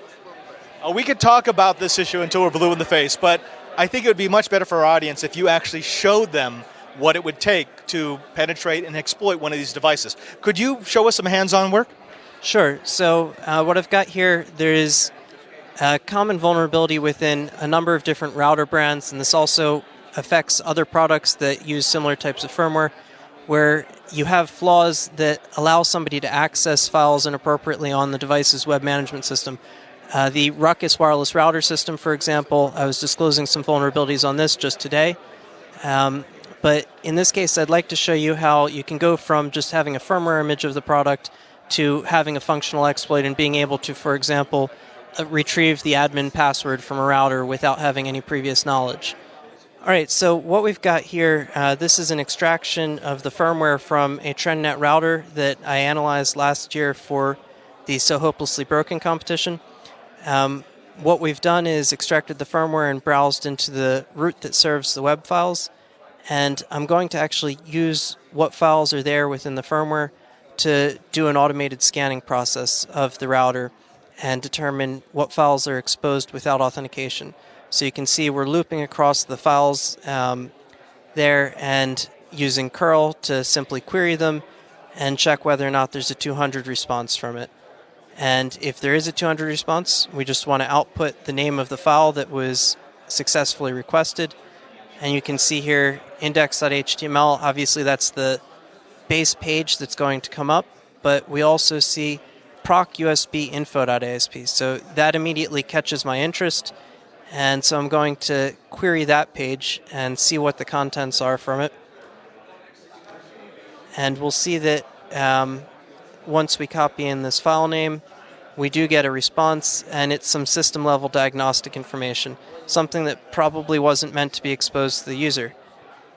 We could talk about this issue until we're blue in the face, but I think it would be much better for our audience if you actually showed them what it would take to penetrate and exploit one of these devices. Could you show us some hands-on work? Sure. So what I've got here, there is a common vulnerability within a number of different router brands, and this also affects other products that use similar types of firmware, where you have flaws that allow somebody to access files inappropriately on the device's web management system. The Ruckus wireless router system, for example, I was disclosing some vulnerabilities on this just today. But in this case, I'd like to show you how you can go from just having a firmware image of the product to having a functional exploit and being able to, for example, retrieve the admin password from a router without having any previous knowledge. All right, so what we've got here, this is an extraction of the firmware from a TrendNet router that I analyzed last year for the So Hopelessly Broken competition. What we've done is extracted the firmware and browsed into the root that serves the web files. And I'm going to actually use what files are there within the firmware to do an automated scanning process of the router and determine what files are exposed without authentication. So you can see we're looping across the files there and using curl to simply query them and check whether or not there's a 200 response from it. And if there is a 200 response, we just want to output the name of the file that was successfully requested. And you can see here index.html, obviously that's the base page that's going to come up, but we also see proc USB info.asp. So that immediately catches my interest. And so I'm going to query that page and see what the contents are from it. And we'll see that once we copy in this file name, we do get a response, and it's some system-level diagnostic information, something that probably wasn't meant to be exposed to the user.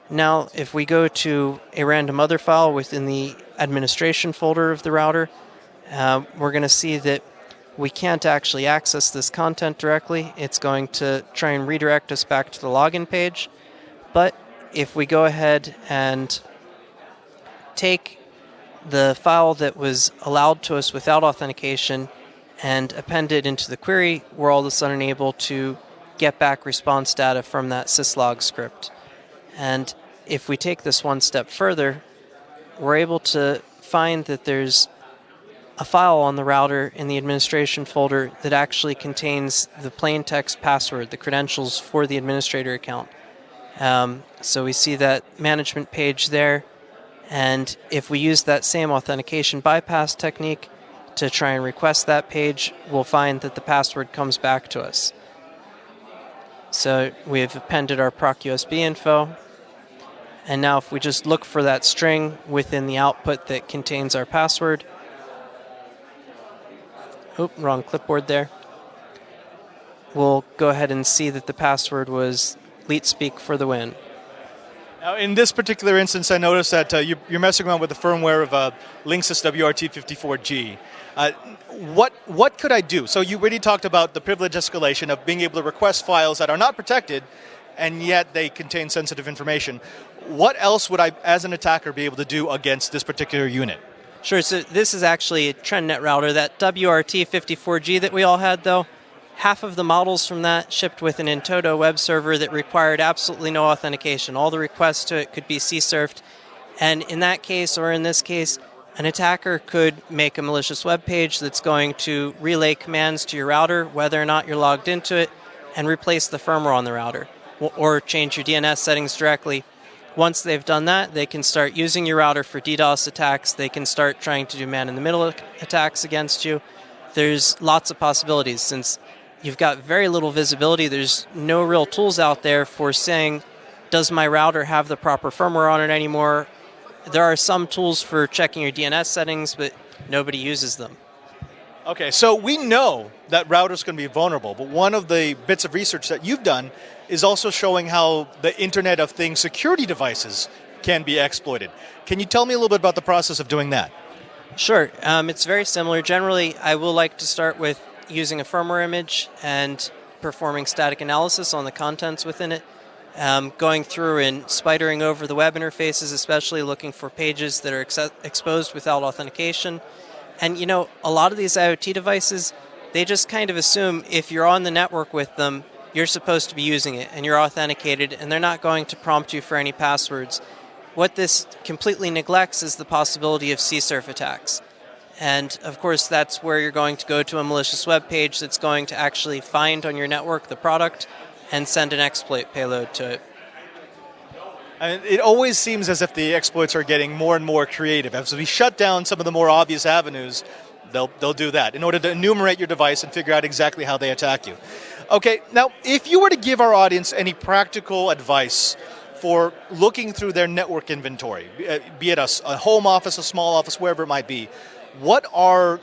Now, if we go to a random other file within the administration folder of the router, we're going to see that we can't actually access this content directly. It's going to try and redirect us back to the login page. But if we go ahead and take the file that was allowed to us without authentication and append it into the query, we're all of a sudden able to get back response data from that syslog script. And if we take this one step further, we're able to find that there's a file on the router in the administration folder that actually contains the plain text password, the credentials for the administrator account. So we see that management page there, and if we use that same authentication bypass technique to try and request that page, we'll find that the password comes back to us. So we've appended our proc USB info, and now if we just look for that string within the output that contains our password, wrong clipboard there. We'll go ahead and see that the password was leet speak for the win. Now, in this particular instance, I noticed that you're messing around with the firmware of Linksys WRT54G. What could I do? So you already talked about the privilege escalation of being able to request files that are not protected, and yet they contain sensitive information. What else would I, as an attacker, be able to do against this particular unit? Sure, so this is actually a TrendNet router. That WRT54G that we all had, though, half of the models from that shipped with an in-toto web server that required absolutely no authentication. All the requests to it could be C-surfed. And in that case, or in this case, an attacker could make a malicious web page that's going to relay commands to your router, whether or not you're logged into it, and replace the firmware on the router, or change your DNS settings directly. Once they've done that, they can start using your router for DDoS attacks. They can start trying to do man-in-the-middle attacks against you. There's lots of possibilities. Since you've got very little visibility, there's no real tools out there for saying, does my router have the proper firmware on it anymore? There are some tools for checking your DNS settings, but nobody uses them. Okay, so we know that routers can be vulnerable, but one of the bits of research that you've done is also showing how the Internet of Things security devices can be exploited. Can you tell me a little bit about the process of doing that? Sure. It's very similar. Generally, I will like to start with using a firmware image and performing static analysis on the contents within it, going through and spidering over the web interfaces, especially looking for pages that are exposed without authentication. And, you know, a lot of these IoT devices, they just kind of assume if you're on the network with them, you're supposed to be using it and you're authenticated, and they're not going to prompt you for any passwords. What this completely neglects is the possibility of CSRF attacks. And, of course, that's where you're going to go to a malicious web page that's going to actually find on your network the product and send an exploit payload to it. And it always seems as if the exploits are getting more and more creative. As we shut down some of the more obvious avenues, they'll do that in order to enumerate your device and figure out exactly how they attack you. Okay, now, if you were to give our audience any practical advice for looking through their network inventory, be it a home office, a small office, wherever it might be, what are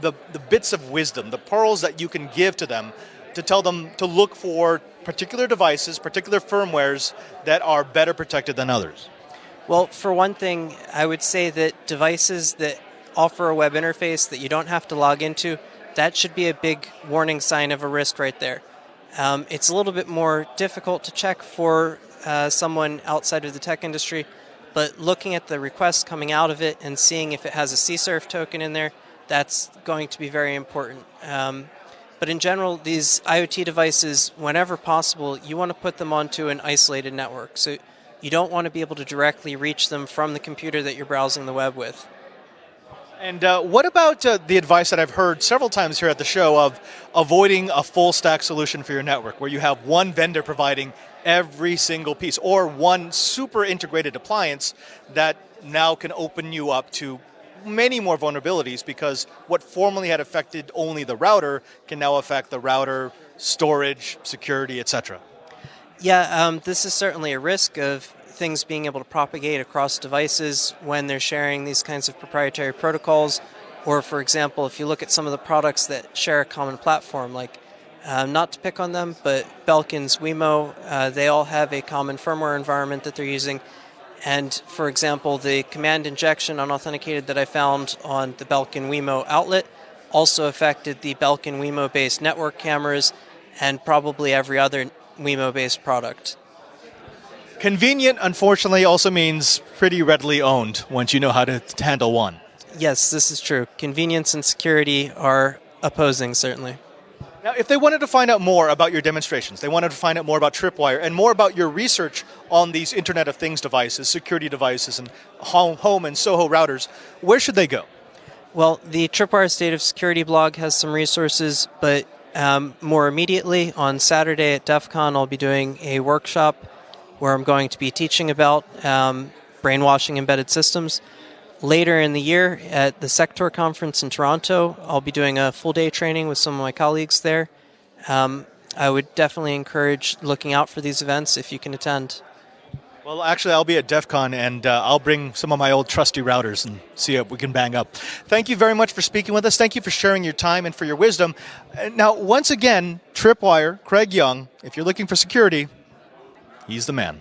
the bits of wisdom, the pearls that you can give to them to tell them to look for particular devices, particular firmwares that are better protected than others? Well, for one thing, I would say that devices that offer a web interface that you don't have to log into, that should be a big warning sign of a risk right there. It's a little bit more difficult to check for someone outside of the tech industry, but looking at the requests coming out of it and seeing if it has a CSRF token in there, that's going to be very important. But in general, these IoT devices, whenever possible, you want to put them onto an isolated network. So you don't want to be able to directly reach them from the computer that you're browsing the web with. And what about the advice that I've heard several times here at the show of avoiding a full stack solution for your network, where you have one vendor providing every single piece, or one super integrated appliance that now can open you up to many more vulnerabilities, because what formerly had affected only the router can now affect the router, storage, security, etc.? Yeah, this is certainly a risk of things being able to propagate across devices when they're sharing these kinds of proprietary protocols. Or, for example, if you look at some of the products that share a common platform, like, not to pick on them, but Belkin's Wemo, they all have a common firmware environment that they're using. And, for example, the command injection unauthenticated that I found on the Belkin Wemo outlet also affected the Belkin Wemo-based network cameras and probably every other Wemo-based product. Convenient, unfortunately, also means pretty readily owned once you know how to handle one. Yes, this is true. Convenience and security are opposing, certainly. Now, if they wanted to find out more about your demonstrations, they wanted to find out more about Tripwire and more about your research on these Internet of Things devices, security devices, and home and Soho routers, where should they go? Well, the Tripwire State of Security blog has some resources, but more immediately on Saturday at DEF CON, I'll be doing a workshop where I'm going to be teaching about brainwashing embedded systems. Later in the year at the Sector Conference in Toronto, I'll be doing a full-day training with some of my colleagues there. I would definitely encourage looking out for these events if you can attend. Well, actually, I'll be at DEF CON, and I'll bring some of my old trusty routers and see if we can bang up. Thank you very much for speaking with us. Thank you for sharing your time and for your wisdom. Now, once again, Tripwire, Craig Young, if you're looking for security, He's the man.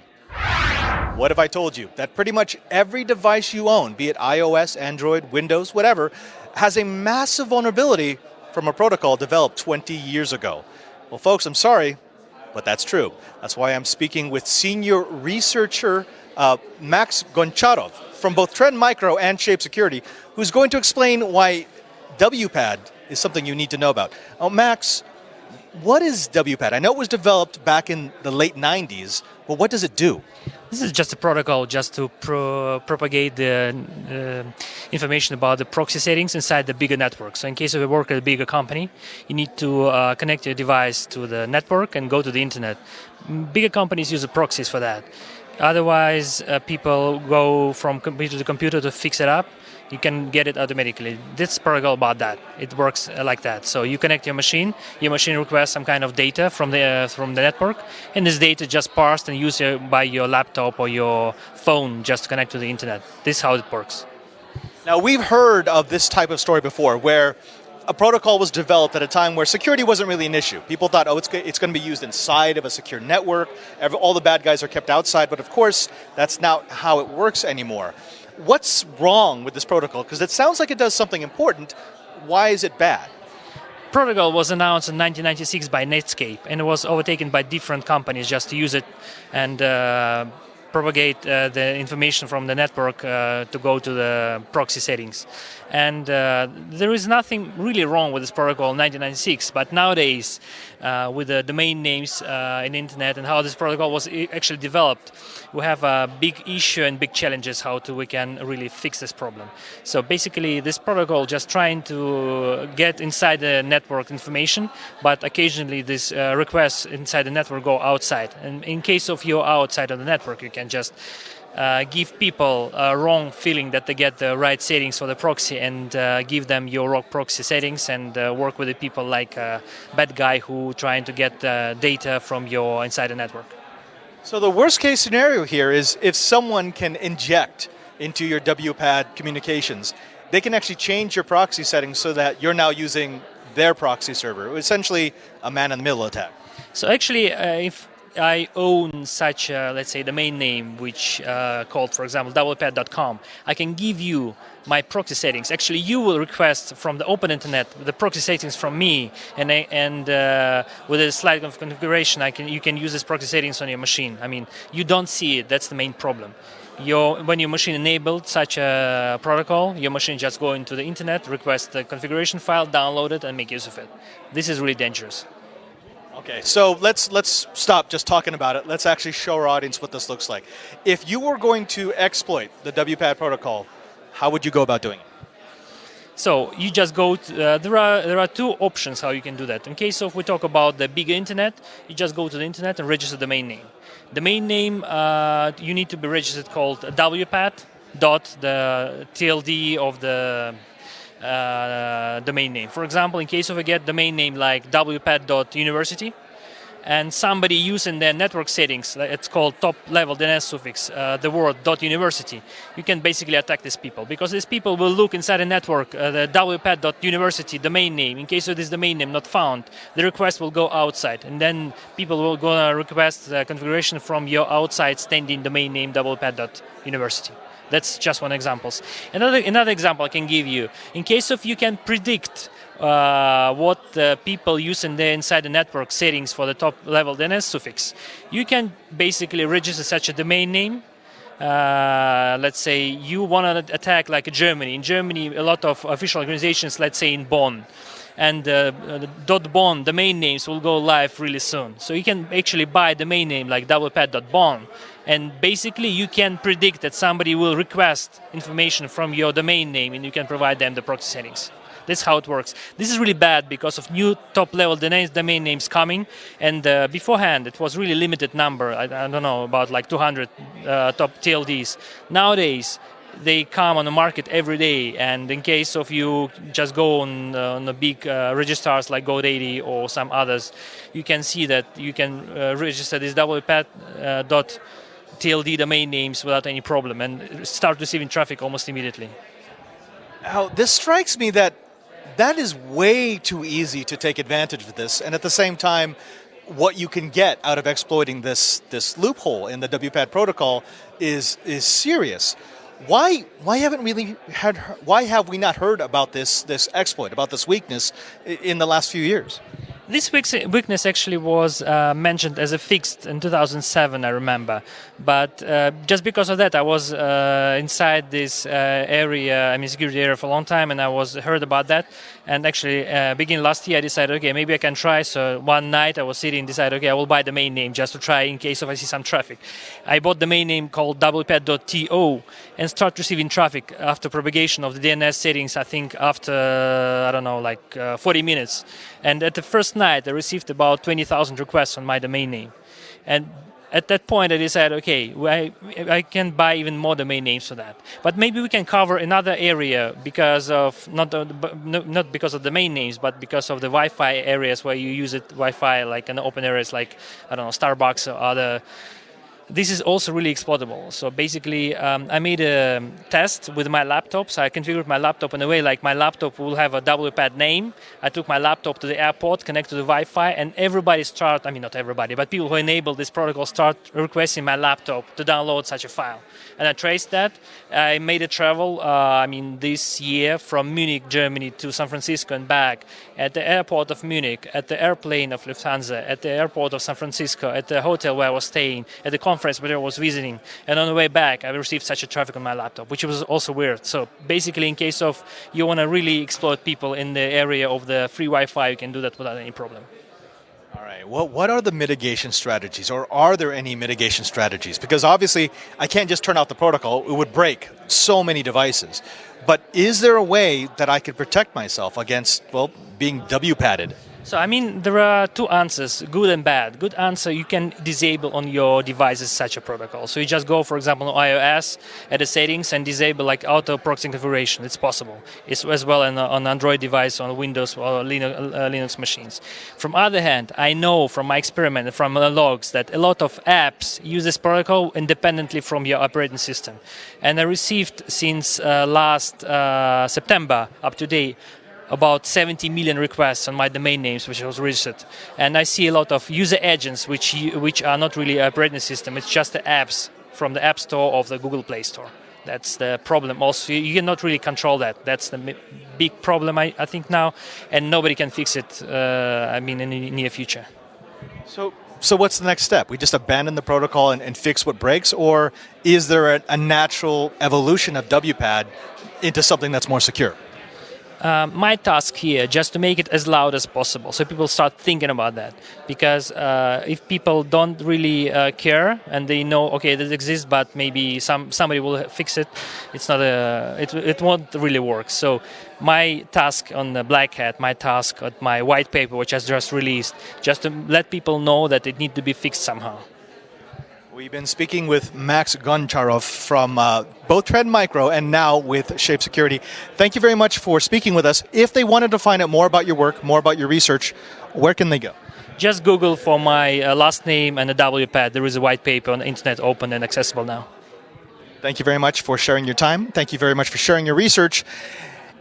What have I told you? That pretty much every device you own, be it iOS, Android, Windows, whatever, has a massive vulnerability from a protocol developed 20 years ago. Well, folks, I'm sorry, but that's true. That's why I'm speaking with senior researcher Max Goncharov from both Trend Micro and Shape Security, who's going to explain why WPAD is something you need to know about. Oh, Max, what is WPAD? I know it was developed back in the late 90s, but what does it do? This is just a protocol just to propagate the information about the proxy settings inside the bigger network. So in case of you work at a bigger company, you need to connect your device to the network and go to the internet. Bigger companies use the proxies for that. Otherwise, people go from computer to computer to fix it up. You can get it automatically. This protocol about that. It works like that. So you connect your machine requests some kind of data from the network, and this data just parsed and used by your laptop or your phone just to connect to the internet. This is how it works. Now, we've heard of this type of story before, where a protocol was developed at a time where security wasn't really an issue. People thought, oh, it's going to be used inside of a secure network. All the bad guys are kept outside, but of course, that's not how it works anymore. What's wrong with this protocol? Because it sounds like it does something important. Why is it bad? Protocol was announced in 1996 by Netscape, and it was overtaken by different companies just to use it and propagate the information from the network to go to the proxy settings. And there is nothing really wrong with this protocol in 1996, but nowadays, with the domain names in the internet and how this protocol was actually developed, we have a big issue and big challenges we can really fix this problem. So basically, this protocol just trying to get inside the network information, but occasionally these requests inside the network go outside. And in case of you're outside of the network, you can just give people a wrong feeling that they get the right settings for the proxy and give them your wrong proxy settings and work with the people like a bad guy who trying to get data from your inside the network. So the worst case scenario here is if someone can inject into your WPAD communications, they can actually change your proxy settings so that you're now using their proxy server, essentially a man-in-the-middle attack. So actually, if I own such a, let's say, domain name, which called, for example, WPAD.com, I can give you my proxy settings. Actually, you will request from the open internet the proxy settings from me, and with a slight configuration, you can use these proxy settings on your machine. I mean, you don't see it. That's the main problem. When your machine enabled such a protocol, your machine just go into the internet, request the configuration file, download it, and make use of it. This is really dangerous. Okay, so let's stop just talking about it. Let's actually show our audience what this looks like. If you were going to exploit the WPAD protocol, how would you go about doing it? So you just go to, there are two options how you can do that. In case of we talk about the bigger internet, you just go to the internet and register the domain name. The domain name you need to be registered called WPAD dot the TLD of the domain name. For example, in case of a get domain name like WPAD.university, and somebody using their network settings, it's called top-level DNS suffix, the word .university, you can basically attack these people, because these people will look inside the network, the WPAD.university domain name. In case of this domain name not found, the request will go outside, and then people will go and request the configuration from your outside standing domain name WPAD.university. That's just one example. Another example I can give you. In case of you can predict what people use inside the network settings for the top-level DNS suffix, you can basically register such a domain name. Let's say you want to attack like Germany. In Germany, a lot of official organizations, let's say in Bonn, and .bonn domain names will go live really soon. So you can actually buy a domain name like WPAD.bonn, and basically you can predict that somebody will request information from your domain name, and you can provide them the proxy settings. That's how it works. This is really bad because of new top-level domain names coming, and beforehand it was really limited number. I don't know, about like 200 top TLDs. Nowadays, they come on the market every day, and in case of you just go on the big registrars like GoDaddy or some others, you can see that you can register this WPAD.TLD domain names without any problem and start receiving traffic almost immediately. Now, this strikes me that is way too easy to take advantage of this, and at the same time, what you can get out of exploiting this loophole in the WPAD protocol is serious. Why have we not heard about this exploit, about this weakness in the last few years? This weakness actually was mentioned as a fix in 2007, I remember. But just because of that, I was inside this area, security area for a long time, and I heard about that. And actually, beginning last year, I decided, okay, maybe I can try. So one night I was sitting, decided, okay, I will buy the domain name just to try in case if I see some traffic. I bought the domain name called WPAD.to and start receiving traffic after propagation of the DNS settings, I think after, 40 minutes. And at the first night, I received about 20,000 requests on my domain name. And at that point, I decided, okay, I can buy even more domain names for that. But maybe we can cover another area because of, not because of domain names, but because of the Wi-Fi areas where you use it, Wi-Fi, like in open areas like, Starbucks or other. This is also really exploitable. So basically, I made a test with my laptop. So I configured my laptop in a way like my laptop will have a WPAD name. I took my laptop to the airport, connected to the Wi-Fi, and everybody not everybody, but people who enable this protocol start requesting my laptop to download such a file. And I traced that. I made a travel, this year from Munich, Germany to San Francisco and back. At the airport of Munich, at the airplane of Lufthansa, at the airport of San Francisco, at the hotel where I was staying, at the conference where I was visiting, and on the way back I received such a traffic on my laptop, which was also weird. So basically, in case of you want to really exploit people in the area of the free Wi-Fi, you can do that without any problem. All right. Well, what are the mitigation strategies, or are there any mitigation strategies? Because obviously, I can't just turn off the protocol; it would break so many devices. But is there a way that I could protect myself against, being WPADed? So, there are two answers, good and bad. Good answer, you can disable on your devices such a protocol. So you just go, for example, on iOS at the settings and disable like auto proxy configuration. It's possible. It's as well on Android device, on Windows or Linux machines. From other hand, I know from my experiment and from logs that a lot of apps use this protocol independently from your operating system. And I received since last September up to date about 70 million requests on my domain names, which was registered. And I see a lot of user agents, which are not really operating system. It's just the apps from the App Store of the Google Play Store. That's the problem. Also, you cannot really control that. That's the big problem, I think, now. And nobody can fix it, in the near future. So what's the next step? We just abandon the protocol and fix what breaks? Or is there a natural evolution of WPAD into something that's more secure? My task here just to make it as loud as possible, so people start thinking about that. Because if people don't really care and they know, okay, this exists, but maybe somebody will fix it, it's not it won't really work. So my task on the Black Hat, my task on my white paper, which I just released, just to let people know that it needs to be fixed somehow. We've been speaking with Max Goncharov from both Trend Micro and now with Shape Security. Thank you very much for speaking with us. If they wanted to find out more about your work, more about your research, where can they go? Just Google for my last name and the WPAD. There is a white paper on the internet, open and accessible now. Thank you very much for sharing your time. Thank you very much for sharing your research.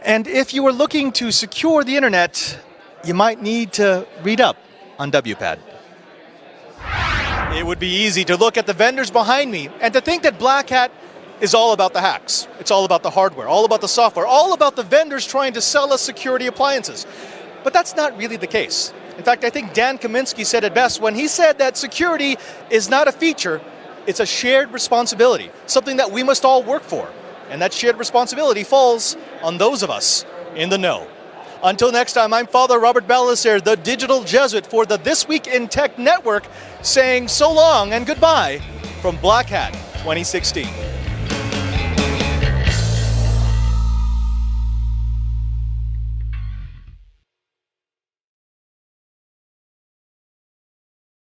And if you are looking to secure the internet, you might need to read up on WPAD. It would be easy to look at the vendors behind me and to think that Black Hat is all about the hacks. It's all about the hardware, all about the software, all about the vendors trying to sell us security appliances. But that's not really the case. In fact, I think Dan Kaminsky said it best when he said that security is not a feature, it's a shared responsibility, something that we must all work for. And that shared responsibility falls on those of us in the know. Until next time, I'm Father Robert Ballecer, the digital Jesuit for the This Week in Tech Network, saying so long and goodbye from Black Hat 2016.